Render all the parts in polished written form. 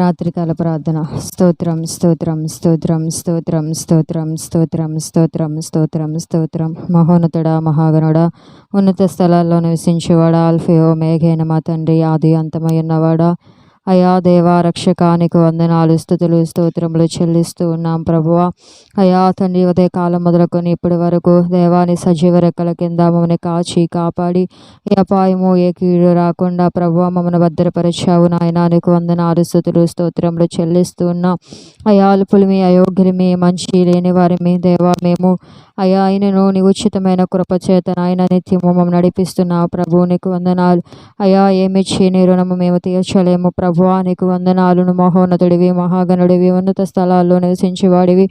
రాత్రికాల ప్రార్థన. స్తోత్రం స్తోత్రం స్తోత్రం స్తోత్రం స్తోత్రం స్తోత్రం స్తోత్రం స్తోత్రం స్తోత్రం. మహోన్నతుడా, మహాగణుడా, ఉన్నత స్థలాల్లో నివసించేవాడా, ఆల్ఫయో మేఘైన మా తండ్రి, ఆది అంతమై ఉన్నవాడా, అయా దేవా రక్షకానికి వందనాలు, స్తుతులు, స్తోత్రములు చెల్లిస్తూ ఉన్నాం ప్రభువా. అయా తండ్రి, ఉదయ కాలం మొదలుకొని ఇప్పటి వరకు దేవాని సజీవ రెక్కల కింద మమ్మల్ని కాచి కాపాడి ఏ అపాయము ఏ కీడు రాకుండా ప్రభువా మమ్మల్ని భద్రపరిచావు నాయనా. నీకు వందనాలు, స్తుతులు, స్తోత్రములు చెల్లిస్తూ ఉన్నాం. అయా అల్పులమి, అయోగ్యులమి, మంచి లేని వారిమి దేవా మేము అయా ఆయనను నీ ఉచితమైన కృపచేత నాయన నిత్యము మమ్మల్ని నడిపిస్తున్నావు ప్రభు. నీకు వందనాలు అయా. ఏమిచ్చి నీ రుణము మేము తీర్చలేము ప్రభువా. నీకు వందనాలను. మహోన్నతుడివి, మహాగణుడివి, ఉన్నత స్థలాల్లో నివసించేవాడివి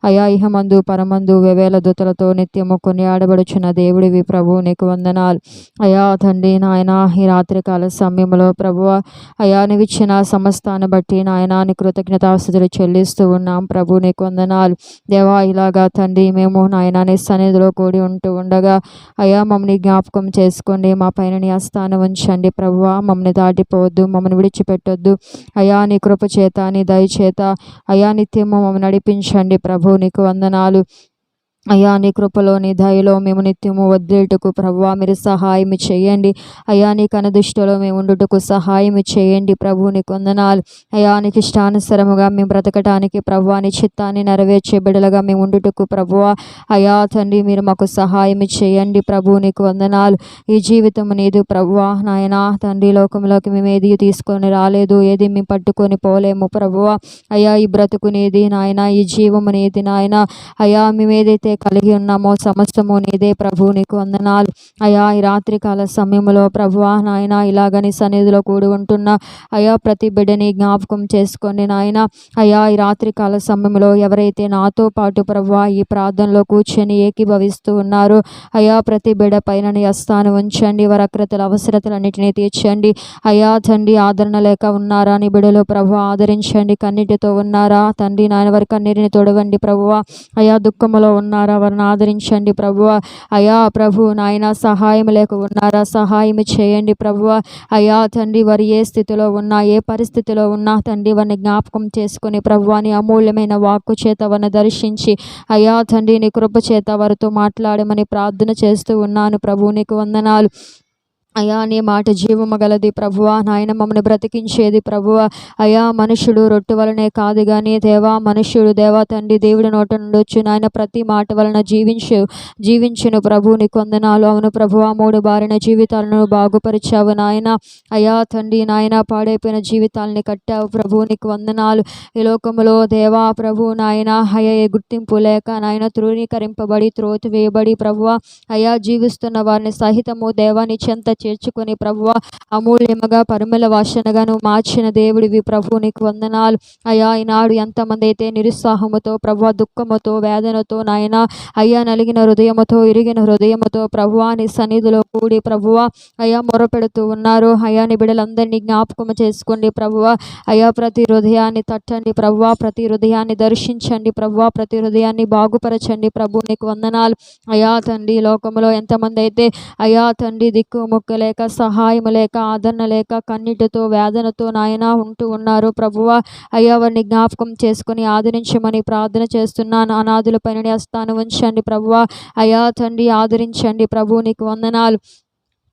అయా. ఇహమందు పరమందు వేవేల దూతలతో నిత్యము కొనియాడబడుచున్న దేవుడివి ప్రభు. నీకు వందనాలు అయా తండ్రి నాయన. ఈ రాత్రికాల సమయంలో ప్రభువా అయా నీవిచ్చిన సమస్తాన్ని బట్టి నాయన నీ కృతజ్ఞతాస్తుతులు చెల్లిస్తూ ఉన్నాం ప్రభు. నీకు వందనాలు దేవా. ఇలాగా తండ్రి మేము నాయన నీ సన్నిధిలో కూడి ఉంటూ ఉండగా అయా మమ్మల్ని జ్ఞాపకం చేసుకోండి. మా పైన నీ హస్తాన్ని ఉంచండి ప్రభువా. మమ్మల్ని దాటిపోవద్దు, మమ్మల్ని విడిచిపెట్టొద్దు అయా. నీ కృప చేత నీ దయచేత అయా నిత్యము మమ్మల్ని నడిపించండి ప్రభు. నీకు వందనాలు అయా. నీ కృపలో నీ దయలో మేము నిత్యము వదిలేటకు ప్రభువా మీరు సహాయం చేయండి అయా. నీ కనదృష్టిలో మేము ఉండుటకు సహాయం చేయండి ప్రభు. నీకు వందనాలు అయా. నీకు ఇష్టానుసరముగా మేము బ్రతకటానికి ప్రభువా నీ చిత్తాన్ని నెరవేర్చే బిడలుగా మేము ఉండుటకు ప్రభువా అయా తండ్రి మీరు మాకు సహాయం చేయండి ప్రభు. నీకు వందనాలు. ఈ జీవితం నీదు ప్రభువా నాయనా తండ్రి. లోకంలోకి మేము ఏది తీసుకొని రాలేదు, ఏది మేము పట్టుకొని పోలేము ప్రభువా అయా. ఈ బ్రతుకు నీది నాయన, ఈ జీవము నీది నాయన అయా. మేము ఏదైతే కలిగి ఉన్నామో సమస్తము నీదే ప్రభు. నీకు వందనాలు అయా. ఈ రాత్రికాల సమయంలో ప్రభువా నాయన ఇలాగని సన్నిధిలో కూడి ఉంటున్న అయా ప్రతి బిడ్డని జ్ఞాపకం చేసుకొని నాయన అయా. ఈ రాత్రికాల సమయంలో ఎవరైతే నాతో పాటు ప్రభువా ఈ ప్రార్థనలో కూర్చొని ఏకీభవిస్తూ ఉన్నారో అయా ప్రతి బిడ్డ పైన నీ హస్తాన్ని ఉంచండి. వారి అక్రతల అవసరతలన్నిటినీ తీర్చండి అయా తండ్రి. ఆదరణ లేక ఉన్నారా నీ బిడ్డలో ప్రభు ఆదరించండి. కన్నీటితో ఉన్నారా తండ్రి నాయన వారి కన్నీటిని తొడవండి ప్రభువా అయా. దుఃఖములో ఉన్నారా వారిని ఆదరించండి ప్రభువా అయా. ప్రభు నాయన సహాయం లేక ఉన్నారా సహాయం చేయండి ప్రభువా అయా తండ్రి. వారు ఏ స్థితిలో ఉన్నా ఏ పరిస్థితిలో ఉన్నా తండ్రి వారిని జ్ఞాపకం చేసుకుని ప్రభువాని అమూల్యమైన వాక్కు చేత వారిని దర్శించి అయా తండ్రి నీ కృప చేత వారితో మాట్లాడమని ప్రార్థన చేస్తూ ఉన్నాను ప్రభు. నీకు వందనాలు అయా. నీ మాట జీవము గలది ప్రభువా నాయన, మమ్మల్ని బ్రతికించేది ప్రభువా అయా. మనుషుడు రొట్టె వలనే కాదు కానీ దేవా మనుష్యుడు దేవా తండ్రి దేవుడి నోట నుండి వచ్చి నాయన ప్రతి మాట వలన జీవించును ప్రభు. నీకు వందనాలు. అవును ప్రభువా. 3 బారిన జీవితాలను బాగుపరిచావు నాయన అయా తండ్రి నాయన. పాడైపోయిన జీవితాలని కట్టావు ప్రభు. నీకు వందనాలు. ఈ లోకములో దేవా ప్రభు నాయన అయా ఏ గుర్తింపు లేక నాయన తృణీకరింపబడి త్రోసివేయబడి ప్రభువా అయా జీవిస్తున్న వారిని సహితము దేవాని చెంత చేర్చుకొని ప్రభువా అమూల్యముగా పరిమళ వాసనగా నువ్వు మార్చిన దేవుడివి ప్రభు. నీకు వందనాలు అయా. ఈనాడు ఎంతమంది అయితే నిరుత్సాహముతో ప్రభువా దుఃఖముతో వేదనతో నాయన అయ్యా నలిగిన హృదయముతో ఇరిగిన హృదయముతో ప్రభువా నీ సన్నిధిలో కూడి ప్రభువా అయా మొరపెడుతూ ఉన్నారు అయా. నీ బిడ్డలందరినీ జ్ఞాపకం చేసుకోండి ప్రభువా అయా. ప్రతి హృదయాన్ని తట్టండి ప్రభువా. ప్రతి హృదయాన్ని దర్శించండి ప్రభువా. ప్రతి హృదయాన్ని బాగుపరచండి ప్రభు. నీకు వందనాలు అయా తండ్రి. లోకంలో ఎంతమంది అయితే అయా తండ్రి దిక్కు మొక్క లేక సహాయం లేక ఆదరణ లేక కన్నీటితో వేదనతో నాయన ఉంటూ ఉన్నారు ప్రభువా అయ్యా. వారిని జ్ఞాపకం చేసుకుని ఆదరించమని ప్రార్థన చేస్తున్నాను. అనాథుల పైన హస్తాన్ని ఉంచండి ప్రభువా అయా తండ్రి. ఆదరించండి ప్రభు. నీకు వందనాలు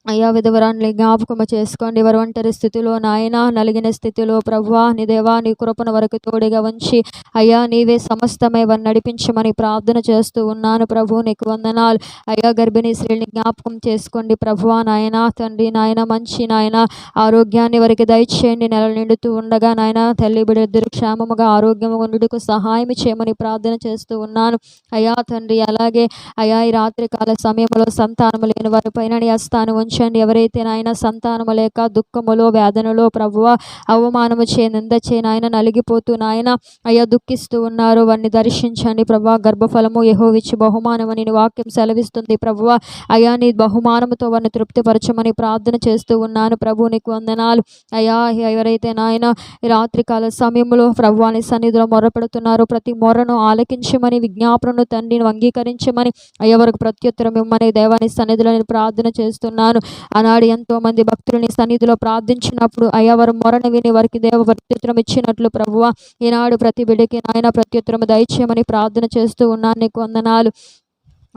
అయా. విధవరాన్ని జ్ఞాపకం చేసుకోండి. వారు ఒంటరి స్థితిలో నాయన నలిగిన స్థితిలో ప్రభువా నీ దేవా నీ కృపను వరకు తోడుగా ఉంచి అయ్యా నీవే సమస్తమై వారిని నడిపించమని ప్రార్థన చేస్తూ ఉన్నాను ప్రభు. నీకు వందనాలు అయ్యా. గర్భిణీ స్త్రీని జ్ఞాపకం చేసుకోండి ప్రభువా నాయన తండ్రి నాయన. మంచి నాయన ఆరోగ్యాన్ని వారికి దయచేయండి. నెలలు నిండుతూ ఉండగా నాయన తల్లి బిడ్డలిద్దరు క్షేమముగా ఆరోగ్యముగా ఉండుటకు సహాయం చేయమని ప్రార్థన చేస్తూ ఉన్నాను అయా తండ్రి. అలాగే అయా ఈ రాత్రికాల సమయంలో సంతానము లేని వారి పైన నీ హస్తాన్ని ఉంచండి. ఎవరైతే నాయన సంతానము లేక దుఃఖములో వేదనలో ప్రభువా అవమానము చే నింద చే నాయన నలిగిపోతూ నాయన అయ్యా దుఃఖిస్తూ ఉన్నారు వారిని దర్శించండి ప్రభువా. గర్భఫలము యెహోవాయిచ్చు బహుమానమని నీ వాక్యం సెలవిస్తుంది ప్రభువా అయా. నీ బహుమానముతో వారిని తృప్తిపరచమని ప్రార్థన చేస్తూ ఉన్నాను ప్రభు. నీకు వందనాలు అయా. ఎవరైతే నాయన ఈ రాత్రికాల సమయంలో ప్రభువా నీ సన్నిధిలో మొరపెడుతున్నారు ప్రతి మొరను ఆలకించమని విజ్ఞాపనను తండ్రిని అంగీకరించమని అయ్యా. వరకు ప్రత్యుత్తరం ఇవ్వమని దేవాని సన్నిధిలో నేను ప్రార్థన చేస్తున్నాను ఉన్నాను. ఆనాడు ఎంతోమంది భక్తులు నీ సన్నిధిలో ప్రార్థించినప్పుడు అయ్యా వారు మొరను విని వారికి దేవ ప్రత్యుత్తరం ఇచ్చినట్లు ప్రభువా ఈనాడు ప్రతి బిడ్డకి నాయన ప్రత్యుత్తరం దయచేయమని ప్రార్థన చేస్తూ ఉన్నాను. నీకు వందనాలు.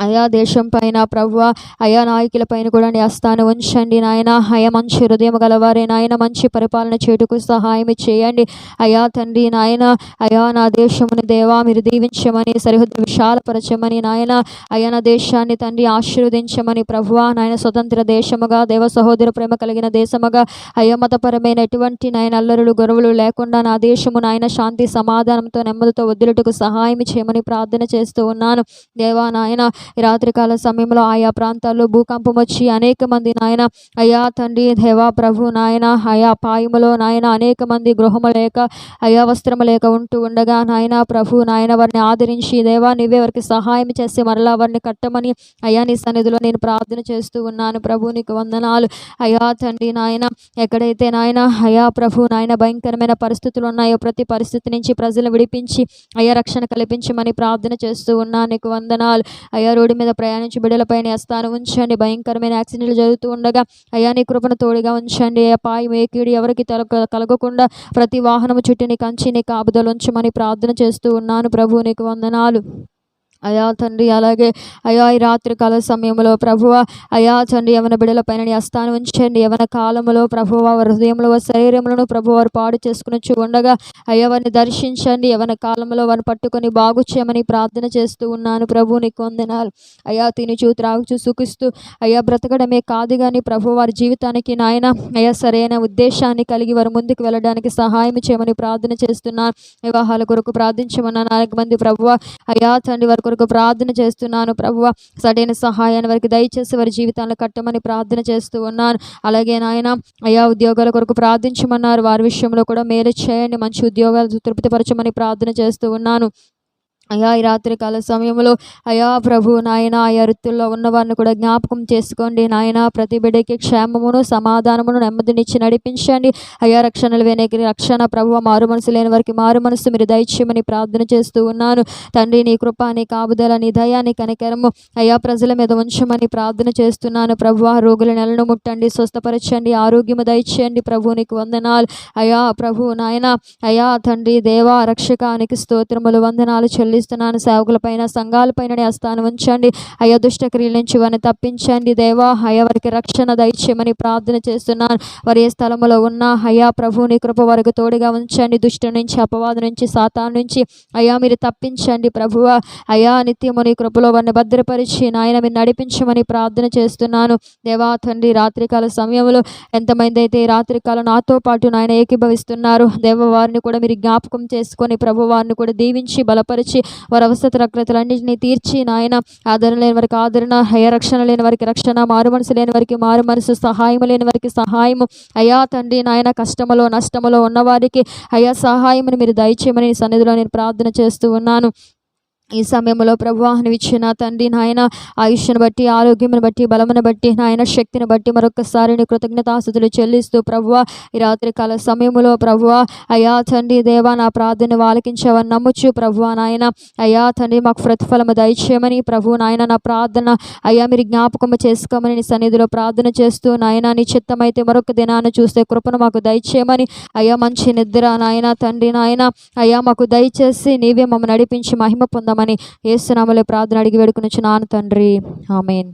అయా దేశం పైన ప్రభువా అయా నాయకుల పైన కూడా నీ హస్తాన్ని ఉంచండి నాయన. అయా మంచి హృదయం గలవారే నాయన, మంచి పరిపాలన చేటుకు సహాయం చేయండి అయా తండ్రి నాయన. అయా నా దేశముని దేవా మీరు దీవించమని, సరిహద్దు విశాలపరచమని నాయన. అయా నా దేశాన్ని తండ్రి ఆశీర్వదించమని ప్రభువా నాయన. స్వతంత్ర దేశముగా దేవ సహోదర ప్రేమ కలిగిన దేశముగా అయా మతపరమైన ఎటువంటి నాయన అల్లరులు గొడవలు లేకుండా నా దేశము నాయన శాంతి సమాధానంతో నెమ్మదితో వదిలిటకు సహాయం చేయమని ప్రార్థన చేస్తూ ఉన్నాను దేవా నాయన. ఈ రాత్రికాల సమయంలో ఆయా ప్రాంతాల్లో భూకంపం వచ్చి అనేక మంది నాయన అయా తండ్రి దేవా ప్రభు నాయన అయా పాయములో నాయన అనేక మంది గృహము లేక అయా వస్త్రము లేక ఉంటూ ఉండగా నాయన ప్రభు నాయన వారిని ఆదరించి దేవా నీవే వారికి సహాయం చేసి మరలా వారిని కట్టమని అయా నీ సన్నిధిలో నేను ప్రార్థన చేస్తూ ఉన్నాను ప్రభు. నీకు వందనాలు అయా తండ్రి నాయన. ఎక్కడైతే నాయన అయా ప్రభు నాయన భయంకరమైన పరిస్థితులు ఉన్నాయో ప్రతి పరిస్థితి నుంచి ప్రజలు విడిపించి అయా రక్షణ కల్పించమని ప్రార్థన చేస్తూ ఉన్నాను. నీకు వందనాలు అయా. రోడ్డు మీద ప్రయాణించి బిడ్డలపైన హస్తాన్ని ఉంచండి. భయంకరమైన యాక్సిడెంట్లు జరుగుతూ ఉండగా అయా నీ కృపను తోడుగా ఉంచండి. అపాయం ఏ కీడు ఎవరికి కలగకుండా ప్రతి వాహనము చుట్టూ నీ కంచి నీ కాపుదలు ఉంచమని ప్రార్థన చేస్తూ ఉన్నాను ప్రభు. నీకు వందనాలు అయా తండ్రి. అలాగే అయా ఈ రాత్రికాల సమయంలో ప్రభువ అయా తండ్రి యవన బిడ్డలపైన నీ హస్తాన్ని ఉంచండి. యవన కాలంలో ప్రభువ హృదయంలో శరీరంలో ప్రభు వారు పాడు చేసుకుని ఉండగా అయ్యా వారిని దర్శించండి. యవన కాలంలో వారిని పట్టుకొని బాగు చేయమని ప్రార్థన చేస్తూ ఉన్నాను ప్రభు. నీకు వందనాలు అయా. తినుచు త్రాగుచు సుఖిస్తూ అయ్యా బ్రతకడమే కాదు కానీ ప్రభు వారి జీవితానికి నాయన అయా సరైన ఉద్దేశాన్ని కలిగి వారు ముందుకు వెళ్ళడానికి సహాయం చేయమని ప్రార్థన చేస్తున్నాను. వివాహాల కొరకు ప్రార్థించమన్నా 4 మంది ప్రభువ అయా తండ్రి వారి కొరకు ప్రార్థన చేస్తున్నాను ప్రభువ. సరైన సహాయాన్ని వారికి దయచేసి వారి జీవితాలను కట్టమని ప్రార్థన చేస్తూ ఉన్నాను. అలాగే నాయన అయా ఉద్యోగాల కొరకు ప్రార్థించమన్నారు. వారి విషయంలో కూడా మేలు చేయండి. మంచి ఉద్యోగాలు తృప్తిపరచమని ప్రార్థన చేస్తూ ఉన్నాను అయా. ఈ రాత్రికాల సమయంలో అయా ప్రభు నాయన ఆయా వృత్తుల్లో ఉన్నవారిని కూడా జ్ఞాపకం చేసుకోండి నాయన. ప్రతి బిడ్డకి క్షేమమును సమాధానమును నెమ్మదినిచ్చి నడిపించండి అయా. రక్షణలు లేనికి రక్షణ ప్రభువ, మారు మనసు లేని వారికి మారు మనసు మీరు దయచేయమని ప్రార్థన చేస్తూ ఉన్నాను తండ్రి. నీ కృప నీ కాపుదల నీ దయా నీ కనికరము అయా ప్రజల మీద ఉంచమని ప్రార్థన చేస్తున్నాను ప్రభువ. రోగుల నెలను ముట్టండి, స్వస్థపరచండి, ఆరోగ్యము దయచేయండి ప్రభు. నీకు వందనాలు అయా ప్రభు నాయన. అయా తండ్రి దేవా రక్షకానికి స్తోత్రములు వందనాలు చెల్లి సేవకులపైన సంఘాలపైన హస్తాన్ని ఉంచండి అయ్యా. దుష్ట క్రియల నుంచి వారిని తప్పించండి దేవా. అయ్యా వారికి రక్షణ దయచేయమని ప్రార్థన చేస్తున్నాను. వారి ఏ స్థలంలో ఉన్నా అయ్యా ప్రభు నీ కృప వారికి తోడుగా ఉంచండి. దుష్టు నుంచి అపవాదు నుంచి సాతాను నుంచి అయ్యా మీరు తప్పించండి ప్రభువ. అయ్యా నిత్యము నీ కృపలో వారిని భద్రపరిచి నాయన మీరు నడిపించమని ప్రార్థన చేస్తున్నాను దేవా తండ్రి. రాత్రికాల సమయంలో ఎంతమంది అయితే ఈ రాత్రికాలం నాతో పాటు నాయన ఏకీభవిస్తున్నారు దేవ, వారిని కూడా మీరు జ్ఞాపకం చేసుకొని ప్రభు వారిని కూడా దీవించి బలపరిచి వారి అవసరతలన్నింటినీ తీర్చి నాయన. ఆదరణ లేని వారికి ఆదరణ అయ్యా, రక్షణ లేని వారికి రక్షణ, మారు మనసు లేని వారికి మారు మనసు, సహాయం లేని వారికి సహాయము అయ్యా తండ్రి నాయన. కష్టములో నష్టములో ఉన్నవారికి అయ్యా సహాయముని మీరు దయచేయమని సన్నిధిలో నేను ప్రార్థన చేస్తూ ఉన్నాను. ఈ సమయంలో ప్రభువాహన ఇచ్చిన తండ్రి నాయన ఆయుష్ను బట్టి, ఆరోగ్యమును బట్టి, బలమును బట్టి, నాయన శక్తిని బట్టి మరొకసారి నీ కృతజ్ఞతాస్తుతులు చెల్లిస్తూ ప్రభువ ఈ రాత్రికాల సమయంలో ప్రభువ అయా తండ్రి దేవా నా ప్రార్థన ఆలకించవని నమ్ముచు ప్రభువ నాయన. అయా తండ్రి మాకు ప్రతిఫలము దయచేయమని ప్రభు నాయన. నా ప్రార్థన అయ్యా మీరు జ్ఞాపకము చేసుకోమని నీ సన్నిధిలో ప్రార్థన చేస్తూ నాయన నీ చిత్తమైతే మరొక దినాన్ని చూస్తే కృపను మాకు దయచేయమని అయ్యా. మంచి నిద్ర నాయన తండ్రి నాయన అయ్యా మాకు దయచేసి నీవే మమ్మల్ని నడిపించి మహిమ పొందమని యేసు నామములో ప్రార్థన అడిగి వేడుకొనుచున్నాను తండ్రి. ఆమేన్.